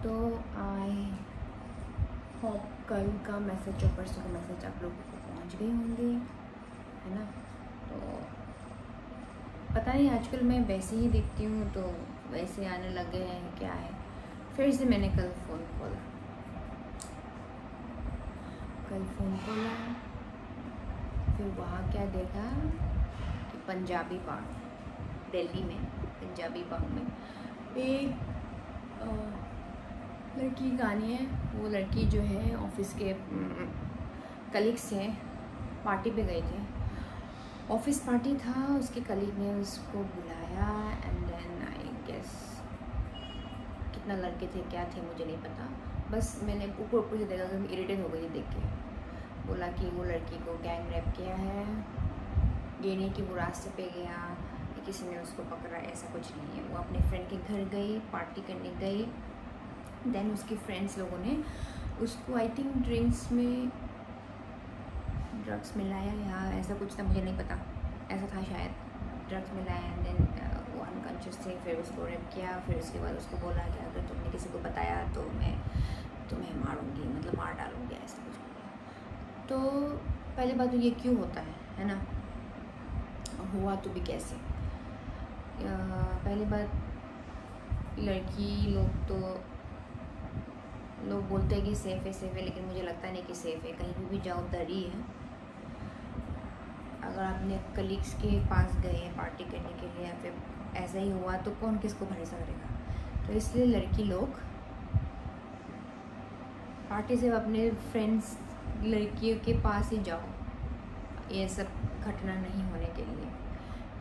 तो I hope कल का मैसेज और परसों का मैसेज आप लोगों को पहुंच गए होंगे, है ना। तो पता नहीं आजकल मैं वैसे ही दिखती हूँ तो वैसे आने लगे हैं, क्या है। फिर से मैंने कल फ़ोन खोला, फिर वहाँ क्या देखा कि पंजाबी बाग, दिल्ली में पंजाबी बाग में एक लड़की गानी है। वो लड़की जो है ऑफिस के कलीग से पार्टी पे गए थे, ऑफिस पार्टी था, उसके कलीग ने उसको बुलाया एंड देन आई गेस कितना लड़के थे क्या थे मुझे नहीं पता, बस मैंने ऊपर से देखा कि मैं इरिटेट हो गई थी देख के। बोला कि वो लड़की को गैंग रेप किया है, ये नहीं कि वो रास्ते पे गया या किसी ने उसको पकड़ा, ऐसा कुछ नहीं है। वो अपने फ्रेंड के घर गई, पार्टी करने गई, देन उसके फ्रेंड्स लोगों ने उसको आई थिंक ड्रिंक्स में ड्रग्स मिलाया या ऐसा कुछ था, मुझे नहीं पता, ऐसा था शायद, ड्रग्स मिलाया एंड देन वो अनकॉन्शियस थे, फिर उसको रेप किया। फिर उसके बाद उसको बोला कि अगर तुमने किसी को बताया तो मैं तुम्हें मारूंगी, मतलब मार डालूंगी, ऐसा कुछ बोला। तो पहले बात तो ये क्यों होता है ना, हुआ तो भी कैसे। पहली बात, लड़की लोग बोलते हैं कि सेफ़ है, लेकिन मुझे लगता नहीं कि सेफ़ है। कहीं भी जाओ डर ही है। अगर आपने कलीग्स के पास गए पार्टी करने के लिए या फिर ऐसा ही हुआ तो कौन किसको भरोसा करेगा। तो इसलिए लड़की लोग पार्टी से अपने फ्रेंड्स लड़कियों के पास ही जाओ, ये सब घटना नहीं होने के लिए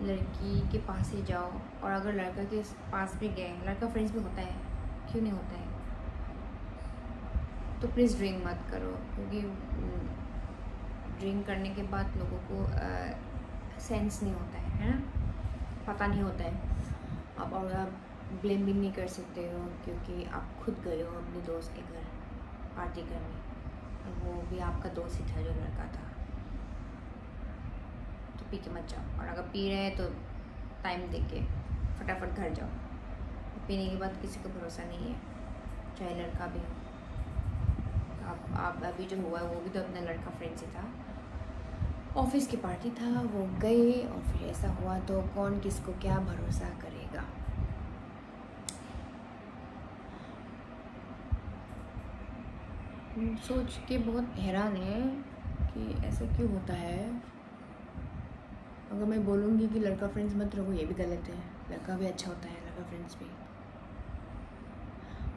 लड़की के पास ही जाओ। और अगर लड़का के पास भी गए, लड़का फ्रेंड्स भी होता है, क्यों नहीं होता है, तो प्लीज़ ड्रिंक मत करो, क्योंकि ड्रिंक करने के बाद लोगों को सेंस नहीं होता है ना, पता नहीं होता है। और आप ब्लेम भी नहीं कर सकते हो क्योंकि आप खुद गए हो अपने दोस्त के घर पार्टी करने, और वो भी आपका दोस्त ही था जो लड़का था। तो पी के मत जाओ, और अगर पी रहे हैं तो टाइम देख के फटाफट घर जाओ। पीने के बाद किसी को भरोसा नहीं है, चाहे लड़का भी हो। आप अभी जो हुआ है वो भी तो अपना लड़का फ्रेंड से था, ऑफिस की पार्टी था, वो गए और फिर ऐसा हुआ तो कौन किसको क्या भरोसा करेगा। सोच के बहुत हैरान है कि ऐसा क्यों होता है। अगर मैं बोलूँगी कि लड़का फ्रेंड्स मत रखो, ये भी गलत है, लड़का भी अच्छा होता है, लड़का फ्रेंड्स भी,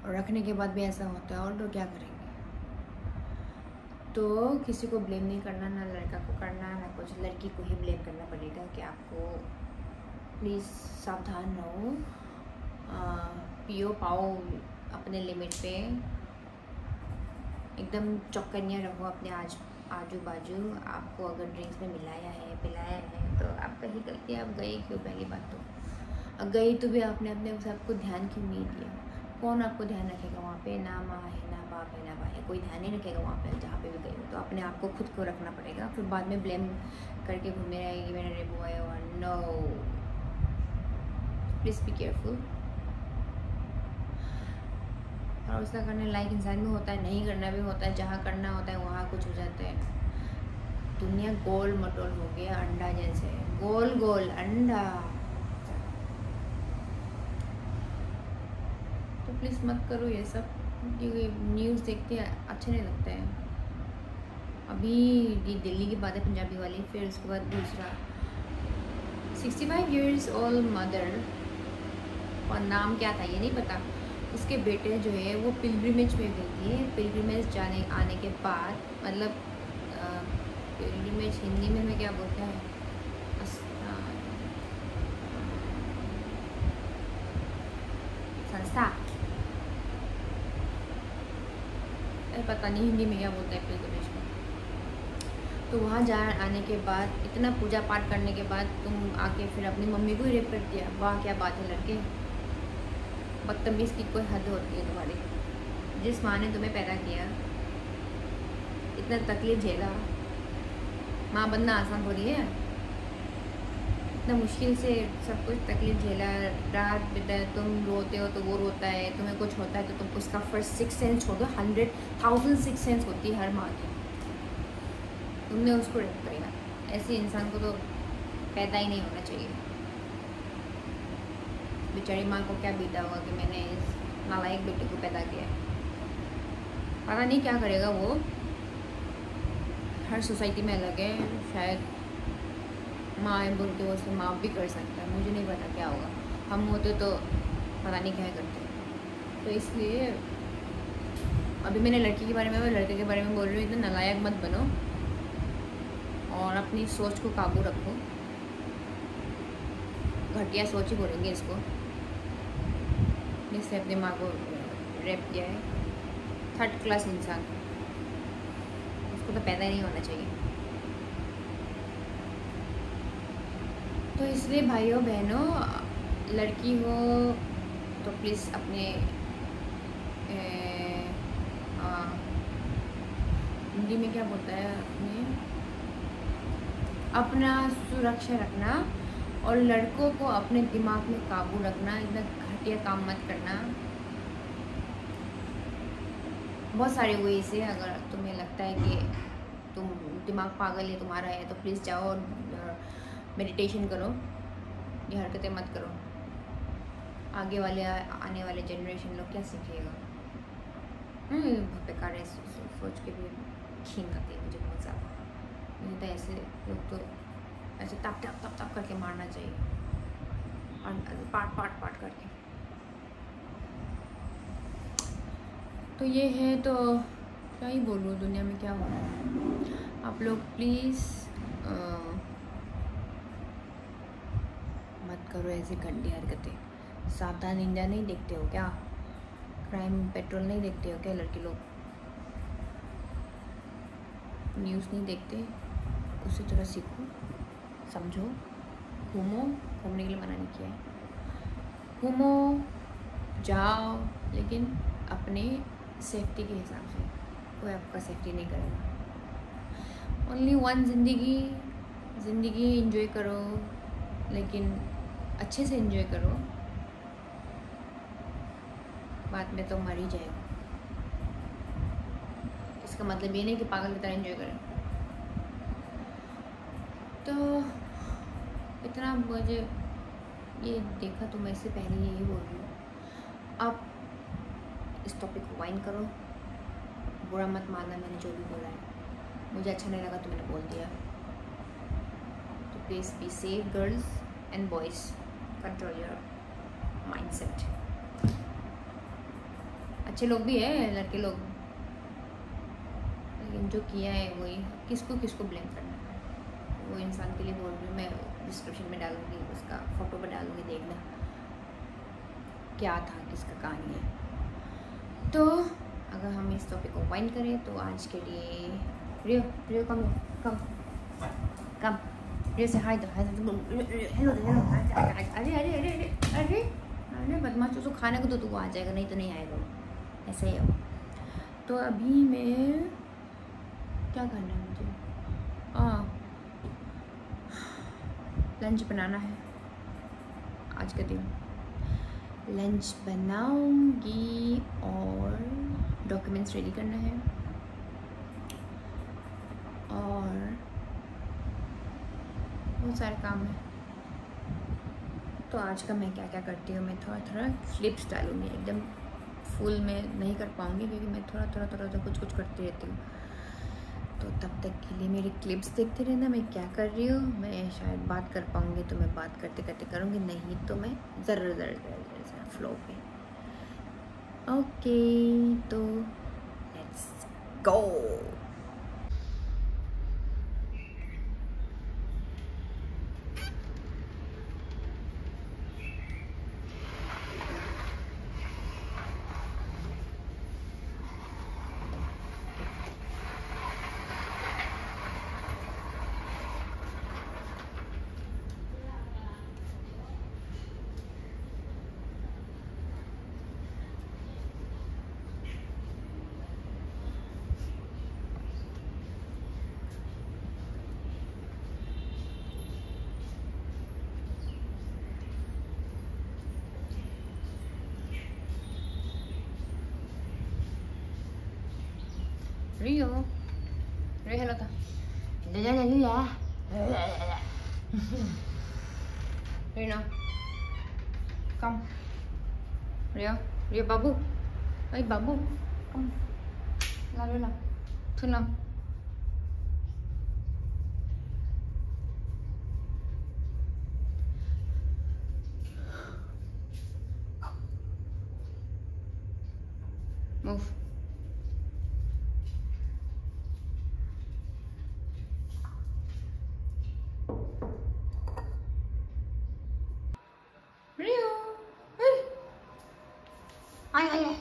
और रखने के बाद भी ऐसा होता है, और तो क्या करेंगे। तो किसी को ब्लेम नहीं करना, ना लड़का को करना ना कुछ, लड़की को ही ब्लेम करना पड़ेगा कि आपको प्लीज़ सावधान रहो, पियो पाओ अपने लिमिट पे, एकदम चौकन्या रहो अपने आजू बाजू। आपको अगर ड्रिंक्स में मिलाया है पिलाया है तो आपका ही गलती, आप गए क्यों। पहली बात तो गई तो भी आपने अपने सबको ध्यान क्यों नहीं दिया। कौन आपको ध्यान रखेगा वहाँ पे, ना माँ है ना बाप है ना भाई है, कोई ध्यान नहीं रखेगा वहाँ पे जहाँ पे भी गए हो। तो अपने आप को खुद को रखना पड़ेगा, फिर बाद में ब्लेम करके घूमने रहेगी मैंने रेप हुआ है। और नो, प्लीज़ बी केयरफुल। और उसका करने लायक इंसान भी होता है, नहीं करना भी होता है, जहाँ करना होता है वहाँ कुछ हो जाता है। दुनिया गोल मटोल हो गया, अंडा जैसे गोल गोल अंडा। तो प्लीज़ मत करो ये सब, क्योंकि न्यूज़ देखते अच्छे नहीं लगते हैं। अभी ये दिल्ली की बात है पंजाबी वाली, फिर उसके बाद दूसरा 65 years old मदर, और नाम क्या था ये नहीं पता, उसके बेटे जो है वो पिलग्रिमेज में गई थी। पिलग्रिमेज जाने आने के बाद, मतलब पिलग्रिमेज हिंदी में क्या बोलते हैं, संस्था, पता नहीं हिंदी में क्या बोलते हैं पिलग्रिमेज में। तो वहाँ जा आने के बाद, इतना पूजा पाठ करने के बाद तुम आके फिर अपनी मम्मी को ही रेप कर दिया। वाह क्या बात है लड़के, बदतमीज़ की कोई हद होती है तुम्हारी। जिस माँ ने तुम्हें पैदा किया, इतना तकलीफ झेला, माँ बनना आसान थोड़ी है। इतना मुश्किल से सब कुछ तकलीफ झेला, रात बिताया, तुम रोते हो तो वो रोता है, तुम्हें कुछ होता है तो तुम उसका फर्स्ट 6 सेंस छोड़ दो, 100,000 6 सेंस होती है हर माँ की, तुमने उसको रेप करेगा। ऐसे इंसान को तो पैदा ही नहीं होना चाहिए। बेचारी माँ को क्या बीता होगा कि मैंने इस नालायक बेटे को पैदा किया है। पता नहीं क्या करेगा वो, हर सोसाइटी में अलग है, शायद माँ बोल के वो उसे माफ़ भी कर सकता है, मुझे नहीं पता क्या होगा। हम होते तो पता नहीं क्या करते। तो इसलिए अभी मैंने लड़की के बारे में और लड़के के बारे में बोल रही हूँ, इतना नालायक मत बनो और अपनी सोच को काबू रखो। घटिया सोच ही बोलेंगे इसको, जिससे अपनी माँ को रेप किया है। 3rd क्लास इंसान, उसको तो पैदा ही नहीं होना चाहिए। तो इसलिए भाइयों बहनों, लड़की हो तो प्लीज़ अपने हिंदी में क्या बोलता है, अपना सुरक्षा रखना, और लड़कों को अपने दिमाग में काबू रखना, इतना घटिया काम मत करना। बहुत सारे वे से, अगर तुम्हें लगता है कि तुम दिमाग पागल है तुम्हारा है, तो प्लीज़ जाओ और मेडिटेशन करो, ये हरकतें मत करो। आगे वाले आने वाले जनरेशन लोग क्या सीखेगा। बेकार है, सोच के भी घिन आती है मुझे बहुत ज़्यादा। मुझे तो ऐसे लोग तो ऐसे तप तप तप तप करके मारना चाहिए, और पाट करके। तो ये है, तो क्या ही बोलूँ, दुनिया में क्या हो रहा है। आप लोग प्लीज़ मत करो ऐसी गंदी हरकतें। सावधान इंडिया नहीं देखते हो क्या? क्राइम पेट्रोल नहीं देखते हो क्या लड़के लोग? न्यूज़ नहीं देखते? उसी तरह सीखो, समझो, घूमो। घूमने के लिए मना नहीं किया है, घूमो जाओ, लेकिन अपने सेफ्टी के हिसाब से। कोई आपका सेफ्टी नहीं करेगा। ओनली वन ज़िंदगी एंजॉय करो, लेकिन अच्छे से एंजॉय करो। बाद में तो मर ही जाएगा। इसका मतलब ये नहीं कि पागल की तरह एंजॉय करें। तो इतना मुझे ये देखा तो मैं इससे पहले यही बोल रही हूँ, आप इस टॉपिक को वाइंड करो, बुरा मत मानना मैंने जो भी बोला है। मुझे अच्छा नहीं लगा तो मैंने बोल दिया। तो please be safe girls and boys, control your mindset. अच्छे लोग भी हैं लड़के लोग, लेकिन जो किया है वही, किसको ब्लेम करना है, वो इंसान के लिए बोल रही हूँ। मैं डिस्क्रिप्शन में डालूँगी, उसका फ़ोटो पर डालूँगी, देखना क्या था, किसका कहानी है। तो अगर हम इस टॉपिक को वाइंड करें तो आज के लिए रियो कम रियो से हाय दो, हेलो। अरे बदमाश, उसको खाने को तो तू आ जाएगा, नहीं तो नहीं आएगा, ऐसा ही है। तो अभी मैं क्या करना है मुझे, लंच बनाना है। आज का दिन लंच बनाऊंगी और डॉक्यूमेंट्स रेडी करना है, और बहुत सारे काम है। तो आज का मैं क्या क्या करती हूँ, मैं थोड़ा क्लिप्स डालूँगी, एकदम फुल में नहीं कर पाऊँगी क्योंकि मैं थोड़ा कुछ करती रहती हूँ। तो तब तक के लिए मेरी क्लिप्स देखते रहना, मैं क्या कर रही हूँ। मैं शायद बात कर पाऊँगी तो मैं बात करते करूँगी, नहीं तो मैं ज़रा फ्लो पे। ओके, तो let's go. Rio. Rio, hello ta. Rino. Come. Rio. Rio babu. Hey babu. Come. Lalu lah. Tunam. Move. Rio. Hey. Ay, ay, ay.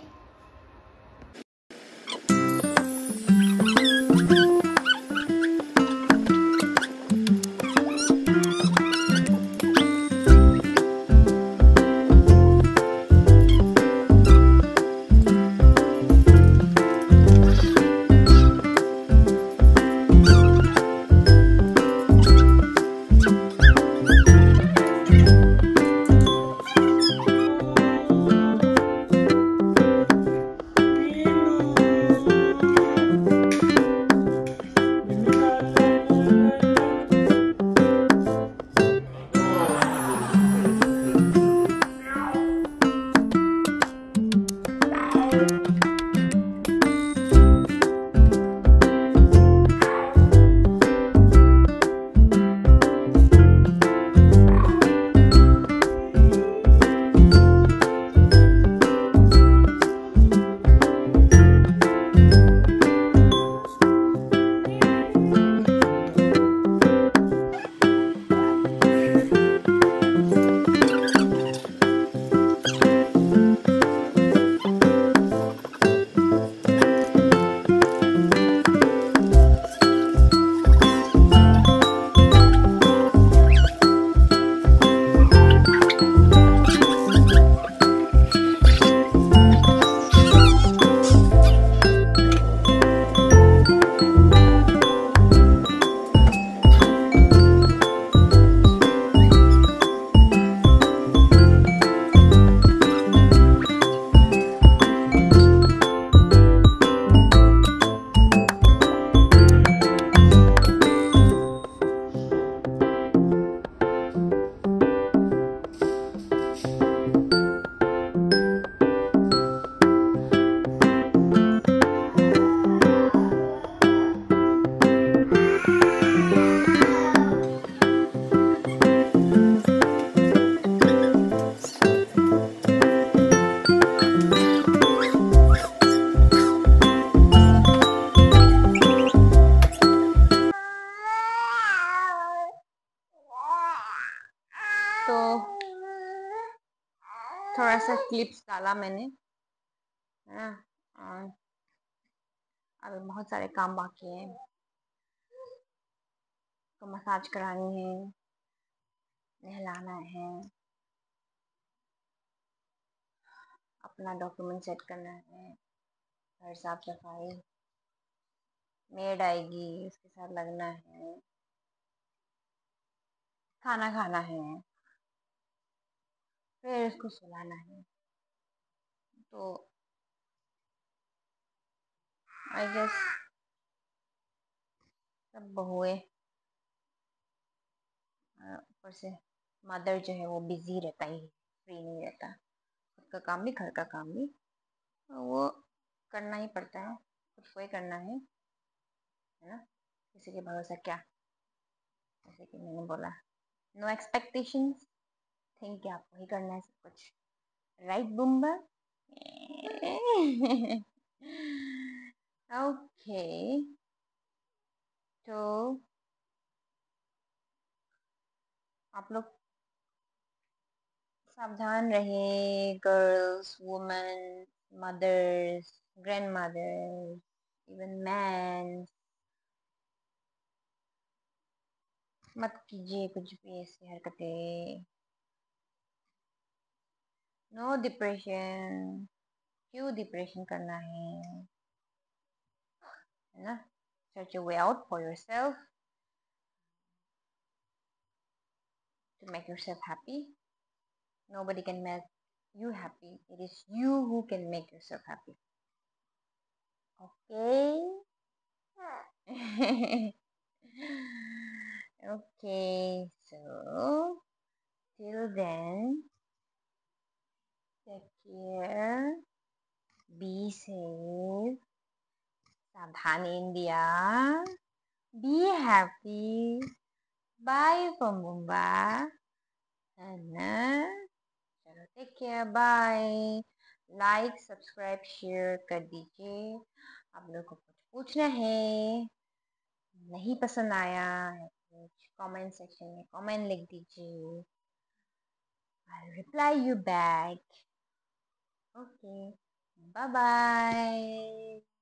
तो थोड़ा सा क्लिप्स डाला मैंने, है ना। अभी बहुत सारे काम बाकी हैं, तो मसाज करानी है, नहलाना है, अपना डॉक्यूमेंट सेट करना है, घर साफ सफाई, मेड आएगी उसके साथ लगना है, खाना खाना है, फिर उसको सुलाना है। तो आई गेस सब बहुएं, ऊपर से मदर जो है वो बिजी रहता ही, फ्री नहीं रहता। खुद का काम भी, घर का काम भी, तो वो करना ही पड़ता है, खुद को ही करना है ना। किसी के भरोसा क्या, जैसे कि मैंने बोला, नो एक्सपेक्टेशंस, थिंक कि आपको ही करना है सब कुछ, राइट बुम्बा। ओके, तो आप लोग सावधान रहे, girls, women, mothers, grandmothers, even man. मत कीजिए कुछ भी ऐसी हरकतें। नो डिप्रेशन, क्यों डिप्रेशन करना है ना। Search a way out for yourself to make yourself happy. Nobody can make you happy. It is you who can make yourself happy. Okay? Okay, so till then, take care, be safe, सावधान India, be happy, bye from Mumbai, and चलो take care bye. Like subscribe share कर दीजिए. आप लोगों को कुछ पूछना है, नहीं पसंद आया या कुछ कमेंट सेक्शन में कमेंट लिख दीजिए. I'll reply you back. Okay. Bye bye.